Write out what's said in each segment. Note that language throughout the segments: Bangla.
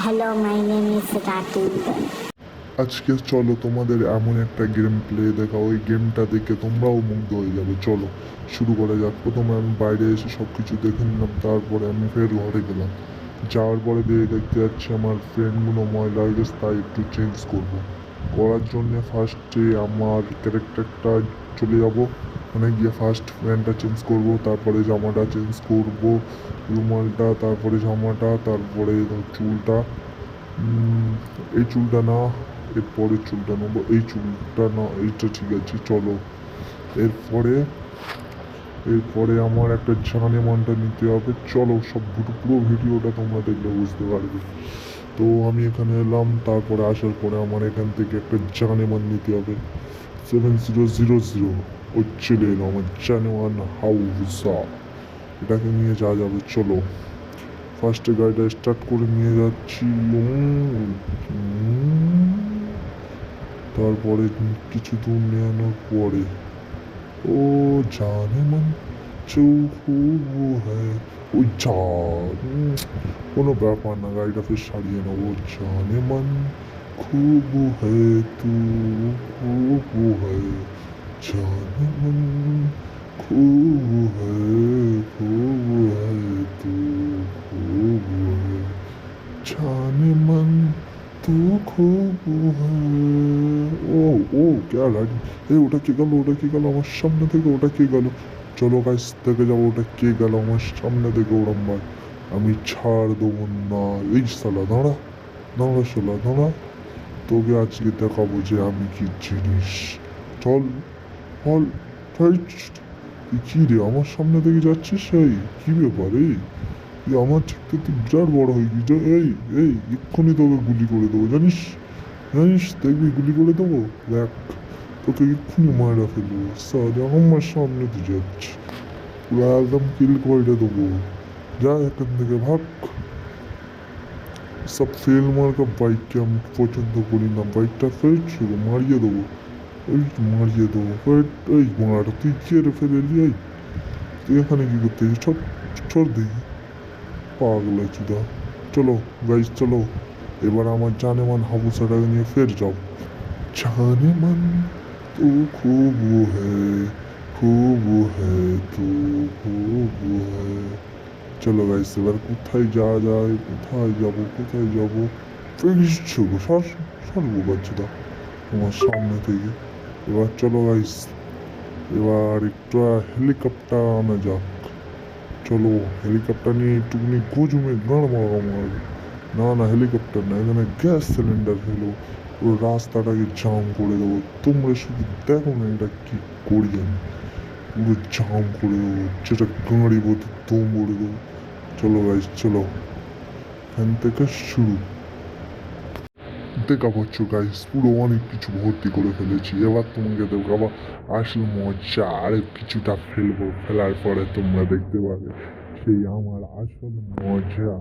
Hello, my name is Ratul. আজকে চলো তোমাদের এমন একটা গেম প্লে দেখা, ওই গেমটা দেখে তোমরাও মুগ্ধ হয়ে যাবে। চলো শুরু করা যাক। প্রথমে আমি বাইরে এসে সব কিছু দেখে নিলাম, তারপরে আমি ফের ঘরে গেলাম। যাওয়ার পরে দেখতে যাচ্ছি আমার ফ্রেন্ডগুলো ময়লা হয়ে গেছে, তাই একটু চেঞ্জ করার জন্যে ফার্স্টে আমার ক্যারেক্টারটা চলে যাব, মানে গিয়ে ফার্স্ট প্যান্টটা চেঞ্জ করব, তারপরে জামাটা চেঞ্জ করব, রুমালটা, তারপরে জামাটা, তারপরে চুলটা। এই চুলটা না, এর পরের চুলটা নেবো। এই চুলটা না, এইটা ঠিক আছে। চলো এরপরে এরপরে আমার একটা জানেমানটা নিতে হবে। চলো সব পুরো ভিডিওটা তোমরা দেখলে বুঝতে পারবে। তো আমি এখানে এলাম, তারপরে আসার পরে আমার এখান থেকে একটা জানেমান নিতে হবে। 7000 ও চলে এলো আমার জানেমান হাউসা, এটাকে নিয়ে যাওয়া যাবে। চলো ফার্স্টে গাড়িটা স্টার্ট করে নিয়ে যাচ্ছি। তারপরে কিছু দূর নেওয়ানোর পরে ও জানে মন চৌখ হ্যাঁ, ওই কোনো ব্যাপার না, গাড়িটা ফের সারিয়ে নেবো। জানে মন খুব হ্যাঁ তু খুব হ্যাঁ, জানে মন খুব হ্যাঁ তু খুব হ্যাঁ, জানে মন তু খুব হ্যাঁ। ও ও ক্যা গাড়ি, ওটা কে গেল, ওটা কে গেল আমার সামনে থেকে, ওটা কে গেল? চলো গাইস দেখে যাবো ওটা কে গেল আমার সামনে থেকে। ওরম ভাই আমি ছাড় দেবো না। এই শালা দাঁড়া, দাঁড়া শালা দাঁড়া, তোকে আজকে দেখাবো যে আমি কি জিনিস। চল হল, কি রে আমার সামনে থেকে যাচ্ছিস? সেই কি ব্যাপার? এই আমার থেকে তুই বিরাট বড় হয়ে গেছিস। এই এক্ষুনি তোকে গুলি করে দেবো, জানিস জানিস, দেখবি গুলি করে দেবো। দেখ তোকে এক্ষুনি মারা ফেলবো। সারে আমার সামনে তুই যাচ্ছিস, পুরো একদম কিল করে দেবো। যা এখান থেকে ভাগ। সব ফেল মার্কা বাইককে আমি পছন্দ করি না। বাইকটা ফেল ছিল, মারিয়ে দেবো, ওই মারিয়ে দেবো। এই মারা তুই কে ফেলে এলি? তুই এখানে কি করতে গেছিস? ছড় দেখি পাগলা চুদা। চলো গাইস চলো, এবার আমার জানেমান হাবুসাটাকে নিয়ে ফের যাও। জানেমান তু খুব হ্যায় খুব হ্যায় তু খুব হ্যায়। চলো গাইস এবার কোথায় যাওয়া যায়, কোথায় যাবো, কোথায় যাবো? সরবো বাচ্চাটা তোমার সামনে থেকে। এবার চলো গাইস, এবার একটু হেলিকপ্টার আনা যাক। চলো হেলিকপ্টার নিয়ে একটুখানি গজুমে গাড় মারবে। না না হেলিকপ্টার না, এখানে গ্যাস সিলিন্ডার ফেলো, পুরো রাস্তাটাকে জাম করে দেবো। তোমরা শুধু দেখো না এটা কি করি আমি, পুরো জাম করে দেবো, যেটা গাড়ি বোধ দম করে দেবো। চলো গাইস চলো, এখান থেকে শুরু। দেখা পাচ্ছ গাইস পুরো অনেক কিছু ভর্তি করে ফেলেছি। এবার তোমাকে দেখাবো আসল মজা। আর কিছুটা ফেলবো, ফেলার পরে তোমরা দেখতে পাবে সেই আমার আসল মজা।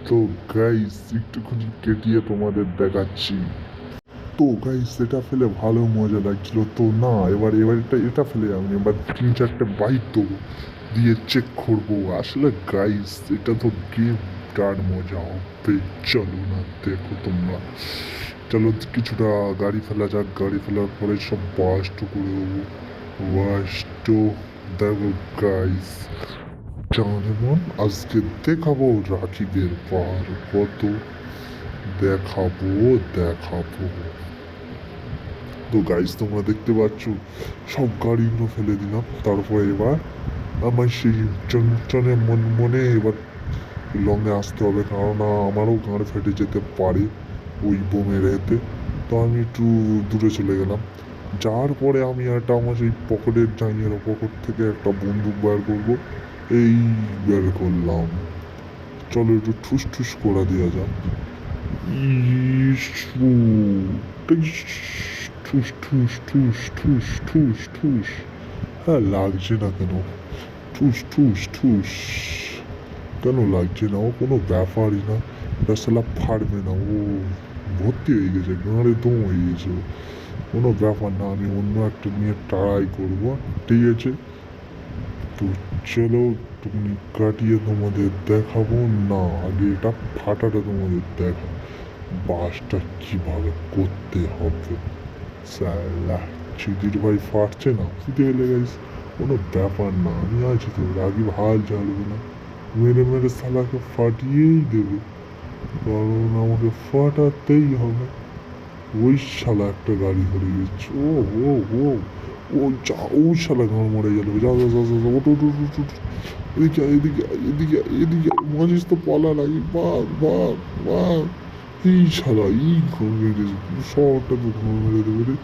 তো গাইস একটুখানি কেটিয়ে তোমাদের দেখাচ্ছি। তো গাইস এটা ফেলে ভালো মজা লাগছিল তো না, এবার এটা ফেলে আমি এবার 3-4টে বাইক দেবো, দিয়ে চেক করবো। আসলে গাইস এটা তো গেম, কার মজা হবে। চলো না দেখো তোমরা, চলো কিছুটা গাড়ি ফেলা যাক। গাড়ি ফেলার পরে সব বাস্ট করে দেবো, বাস্ট। দেখো গাইস যেমন আজকে দেখাবো রাকিবের পার কত, দেখাবো দেখাবো। তো গাইস তোমরা দেখতে পাচ্ছ সব গাড়িগুলো ফেলে দিলাম। তারপরে এবার আমার সেই চঞ্চনে মনে এবার লংয়ে আসতে হবে, কারণ আমারও গাঁড় ফেটে যেতে পারে ওই বোমের এতে। তো আমি একটু দূরে চলে গেলাম। যাওয়ার পরে আমি একটা আমার সেই পকেটের জাঙিয়ার পকেট থেকে একটা বন্দুক বার করবো। এই বের করলাম। চলো একটু ঠুস ঠুস করে দেওয়া যাক। ইসু ঠুস ঠুস ঠুস ঠুস ঠুস ঠুস। হ্যাঁ লাগছে না কেন? ঠুস ঠুস ঠুস কেন লাগছে না? ও কোনো ব্যাপারই না, শালা ফাটবে না। ও ভর্তি হয়ে গেছে, গাঁড়ে দম হয়ে গেছে, কোনো ব্যাপার না। আমি অন্য একটা নিয়ে ট্রাই করবো, ঠিক আছে? তো চলো একটুখানি কাটিয়ে তোমাদের দেখাবো না, আগে এটা ফাটাটা তোমাদের দেখা বাসটা কিভাবে করতে হবে। সালা চিদির ভাই ফাটছে না, ফুটে গেলে গাইস কোনো ব্যাপার না, আমি আছি তো, রাগি হাল ঝাড়বে না, মেরে মেরে সালাকে ফাটিয়েই দেবে, কারণ আমাকে ফাটাতেই হবে। ওই শালা একটা গাড়ি ধরে গেছে, ও ও ও ও যা, ও শালা ঘর মরে গেল, যা যা যা যা ওটো ওটো ওটো এদিকে এদিকে এদিকে এদিকে মাঝিস তো পালা লাগে, বাঘ বাঘ বাঘ, এই শালা এই ঘর মেরেছে, শহরটা তো ঘর মেরে দেবে রে।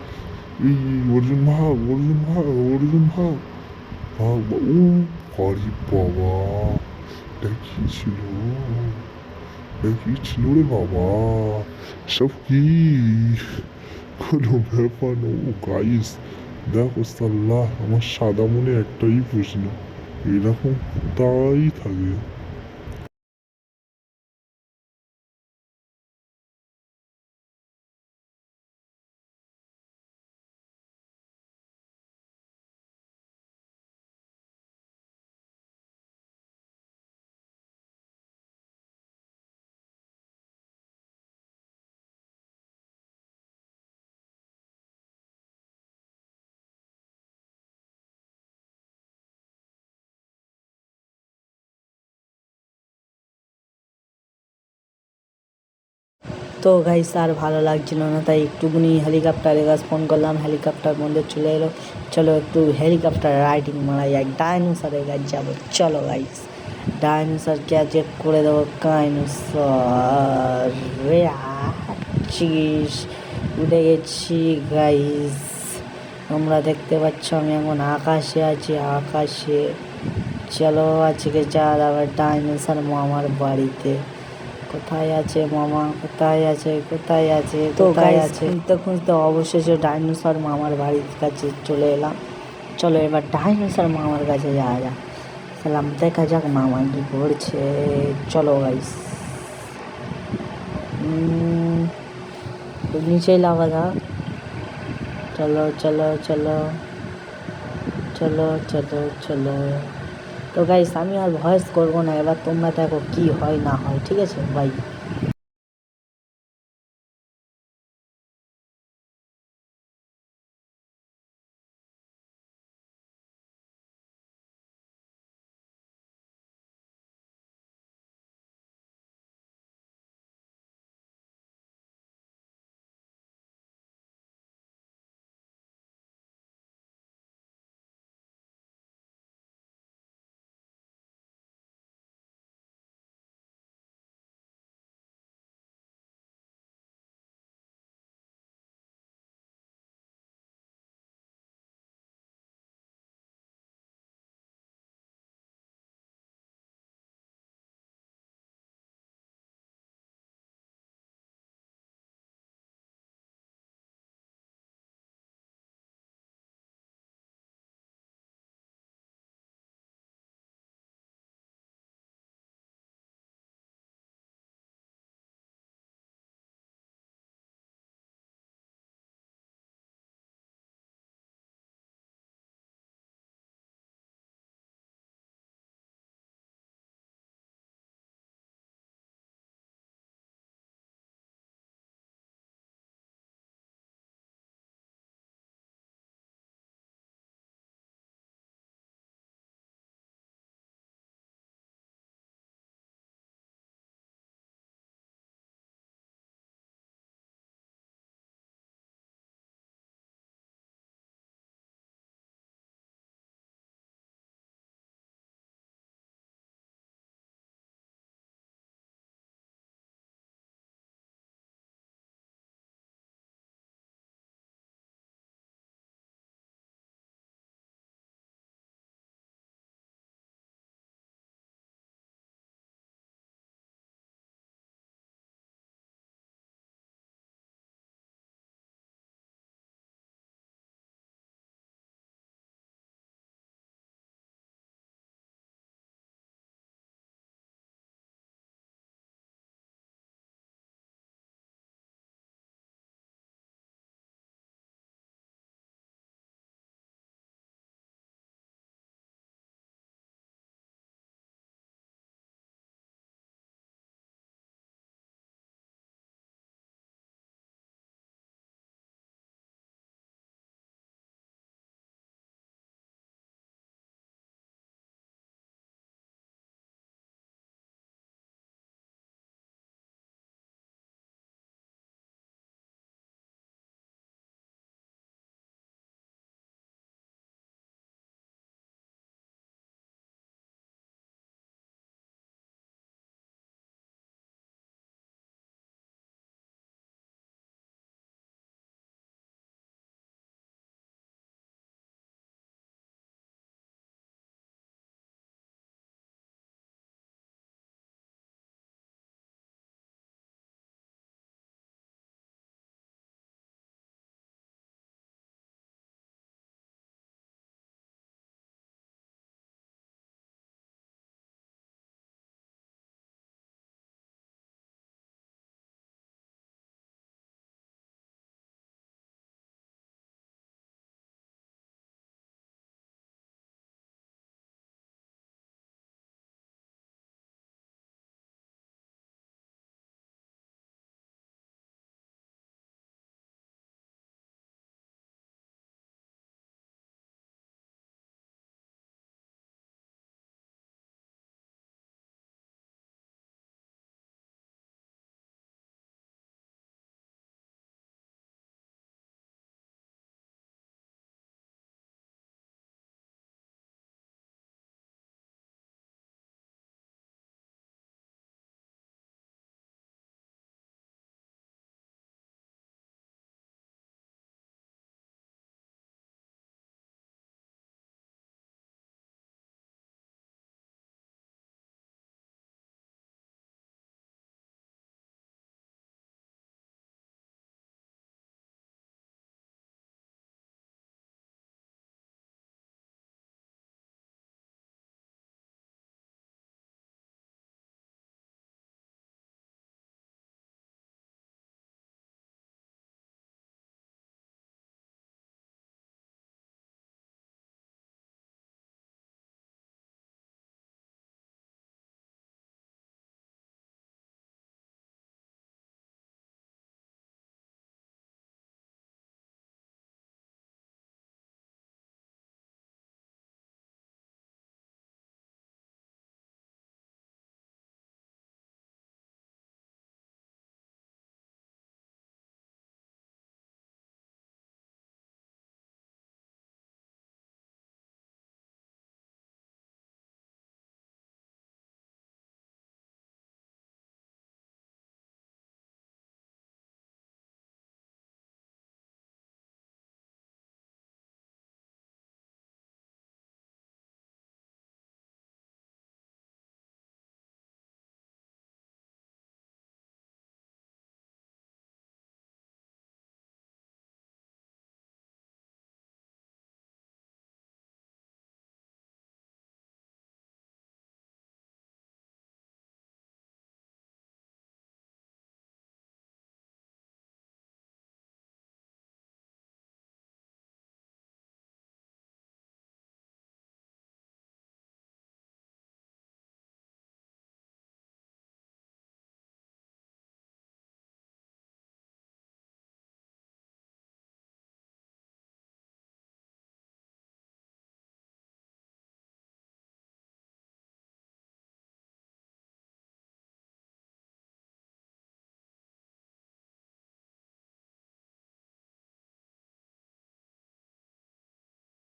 এই অর্জুন ভাগ অর্জুন ভাগ অর্জুন ভাগ ভাগ ও হরি বাবা, এটা কি ছিল, এটা কি ছিল রে বাবা, সব কি কোনো ব্যাপার না। ও গাইস দেখো সাল্লাহ, আমার সাদা মনে একটাই প্রশ্ন, এরকম তাই থাকে। তো গাইস আর ভালো লাগছিল না, তাই একটুখানি হেলিকপ্টারের কাছে ফোন করলাম, হেলিকপ্টার মধ্যে চলে এলো। চলো একটু হেলিকপ্টার রাইডিং মারা যায়, ডাইনোসরের কাছে যাবো। চলো গাইস ডাইনোসর ক্যাচেপ করে দেবো, ডাইনোসর রে আছিস, উঠে গেছি গাইস। তোমরা দেখতে পাচ্ছ আমি এখন আকাশে আছি, আকাশে। চলো আজকে যা যাবে ডাইনোসর মামার বাড়িতে। কোথায় আছে মামা, কোথায় আছে, কোথায় আছে, কোথায় আছে? খুঁজতে খুঁজতে অবশেষে ডাইনোসর মামার বাড়ির কাছে চলে এলাম। চলো এবার ডাইনোসর মামার কাছে যাওয়া যাক, সালাম দেখা যাক মামা কি করছে। চলো গাইস নিচেই লাগা যাক, চলো চলো চলো চলো চলো চলো। তো গাইস আমি আর ভয়েস করবো না, এবার তোমরা দেখো কি হয় না হয়, ঠিক আছে ভাই।